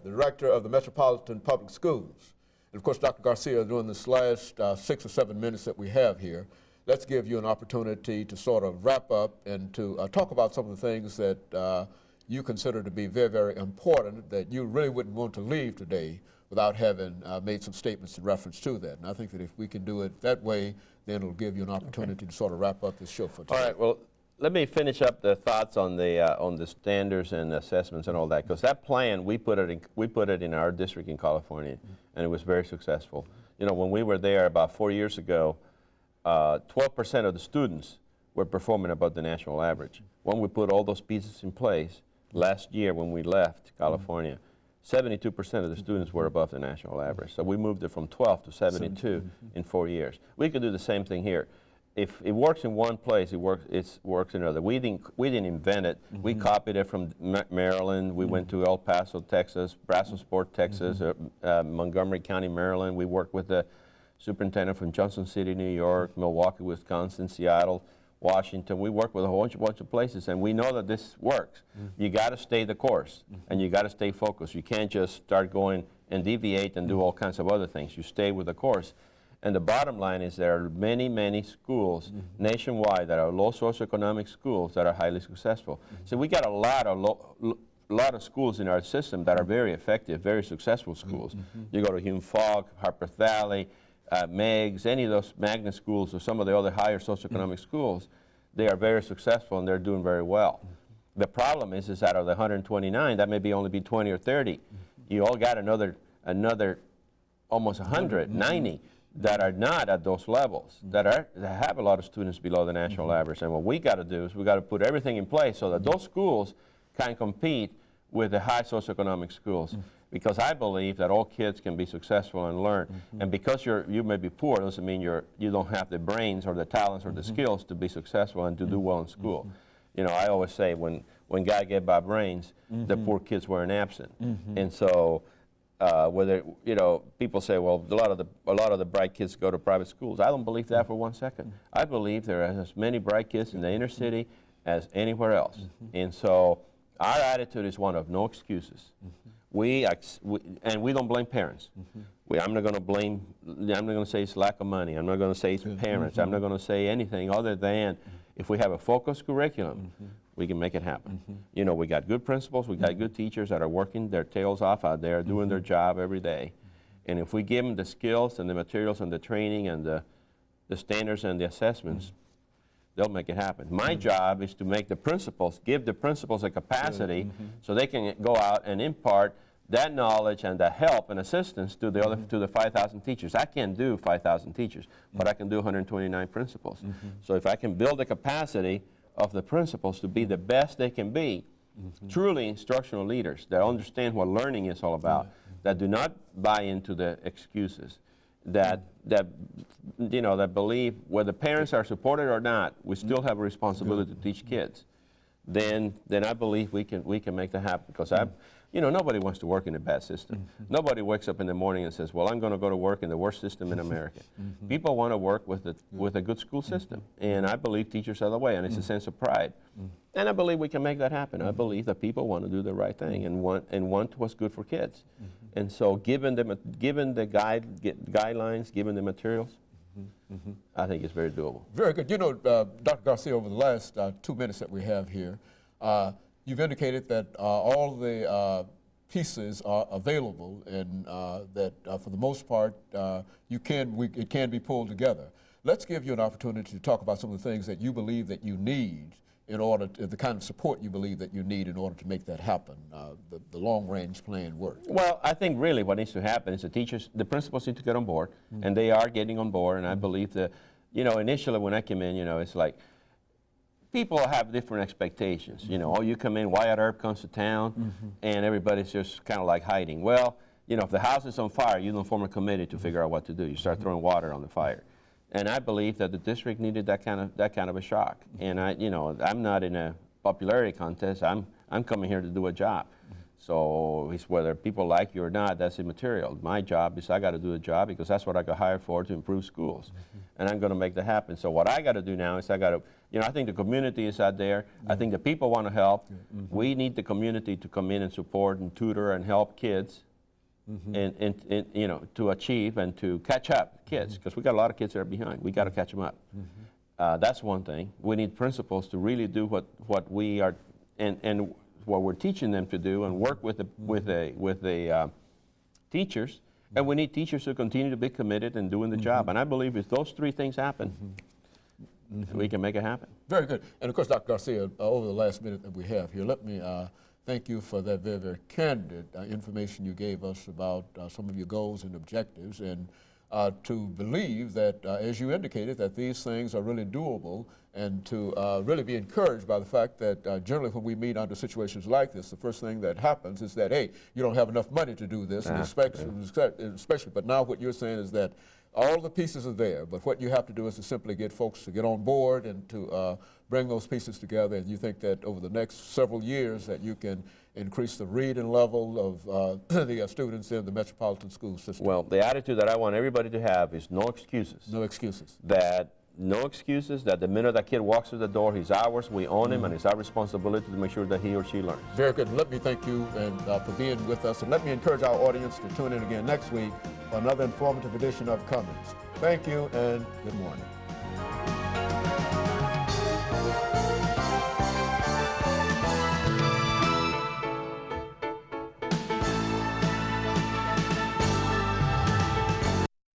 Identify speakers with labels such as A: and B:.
A: the director of the Metropolitan Public Schools. And of course, Dr. Garcia, during this last 6 or 7 minutes that we have here, let's give you an opportunity to sort of wrap up and to talk about some of the things that you consider to be very, very important that you really wouldn't want to leave today without having made some statements in reference to that. And I think that if we can do it that way, then it'll give you an opportunity to sort of wrap up this show for today.
B: All right, well, let me finish up the thoughts on the standards and assessments and all that, because that plan, we put it in our district in California, and it was very successful. You know, when we were there about 4 years ago, 12% of the students were performing above the national average. When we put all those pieces in place, last year when we left California, 72% of the students were above the national average. So we moved it from 12 to 72 in 4 years. We could do the same thing here. If it works in one place, it works in another. We didn't invent it. We copied it from Maryland. We went to El Paso, Texas, Brazosport, Texas, Montgomery County, Maryland. We worked with the superintendent from Johnson City, New York, Milwaukee, Wisconsin, Seattle, Washington. We work with a whole bunch of places, and we know that this works. You got to stay the course, and you got to stay focused. You can't just start going and deviate and do all kinds of other things. You stay with the course. And the bottom line is there are many, many schools nationwide that are low socioeconomic schools that are highly successful. So we got a lot of schools in our system that are very effective, very successful schools. You go to Hume Fogg, Harpeth Valley, Meigs, any of those magnet schools or some of the other higher socioeconomic schools, they are very successful and they're doing very well. The problem is out of the 129, that may only be 20 or 30. You all got another almost 100, 90 that are not at those levels, that have a lot of students below the national average. And what we got to do is we got to put everything in place so that those schools can compete with the high socioeconomic schools. Because I believe that all kids can be successful and learn. And because you may be poor doesn't mean you don't have the brains or the talents or the skills to be successful and to do well in school. You know, I always say when God gave by brains, the poor kids weren't absent. And so whether, you know, people say, well, a lot of the bright kids go to private schools. I don't believe that for 1 second. I believe there are as many bright kids in the inner city as anywhere else. And so our attitude is one of no excuses. And we don't blame parents. I'm not going to say it's lack of money. I'm not going to say it's parents. I'm not going to say anything other than if we have a focused curriculum, we can make it happen. You know, we got good principals, we got good teachers that are working their tails off out there, doing their job every day. And if we give them the skills and the materials and the training and the standards and the assessments, they'll make it happen. My job is to make the principals, give the principals a capacity so they can go out and impart that knowledge and the help and assistance to the to the 5,000 teachers. I can't do 5,000 teachers, but I can do 129 principals. So if I can build the capacity of the principals to be the best they can be, truly instructional leaders that understand what learning is all about, that do not buy into the excuses, that you know, that believe whether parents are supported or not, we still have a responsibility to teach kids. Then I believe we can make that happen, because you know, nobody wants to work in a bad system. Nobody wakes up in the morning and says, well, I'm going to go to work in the worst system in America. People want to work with a good school system, and I believe teachers are the way, and it's a sense of pride. And I believe we can make that happen. I believe that people want to do the right thing and want what's good for kids. And so given the guidelines, given the materials, I think it's very doable.
A: Very good. You know, Dr. Garcia, over the last 2 minutes that we have here, you've indicated that all the pieces are available, and that for the most part, it can be pulled together. Let's give you an opportunity to talk about some of the things that you believe that you need in order to, the kind of support you believe that you need in order to make that happen, the long-range plan work.
B: Well, I think really what needs to happen is the principals need to get on board, and they are getting on board, and I believe that, you know, initially when I came in, you know, it's like, people have different expectations. You know, oh, you come in, Wyatt Earp comes to town, and everybody's just kind of like hiding. Well, you know, if the house is on fire, you don't form a committee to figure out what to do. You start throwing water on the fire. And I believe that the district needed that kind of a shock. And you know, I'm not in a popularity contest. I'm coming here to do a job. So it's whether people like you or not, that's immaterial. My job is I got to do the job because that's what I got hired for, to improve schools. And I'm going to make that happen. So what I got to do now is I got to, you know, I think the community is out there. I think the people want to help. We need the community to come in and support and tutor and help kids and you know, to achieve and to catch up kids, because we got a lot of kids that are behind. We got to catch them up. That's one thing. We need principals to really do what we are and what we're teaching them to do, and work with the teachers. And we need teachers to continue to be committed and doing the job. And I believe if those three things happen, we can make it happen.
A: Very good. And of course, Dr. Garcia, over the last minute that we have here, let me thank you for that very, very candid information you gave us about some of your goals and objectives, and to believe that, as you indicated, that these things are really doable, and to really be encouraged by the fact that generally when we meet under situations like this, the first thing that happens is that, hey, you don't have enough money to do this, and especially, but now what you're saying is that all the pieces are there, but what you have to do is to simply get folks to get on board and to bring those pieces together, and you think that over the next several years that you can increase the reading level of the students in the metropolitan school system.
B: Well, the attitude that I want everybody to have is no excuses.
A: No excuses.
B: No excuses, that the minute that kid walks through the door, he's ours, we own him, and it's our responsibility to make sure that he or she learns.
A: Very good. Let me thank you and for being with us, and let me encourage our audience to tune in again next week for another informative edition of Cummings. Thank you and good morning.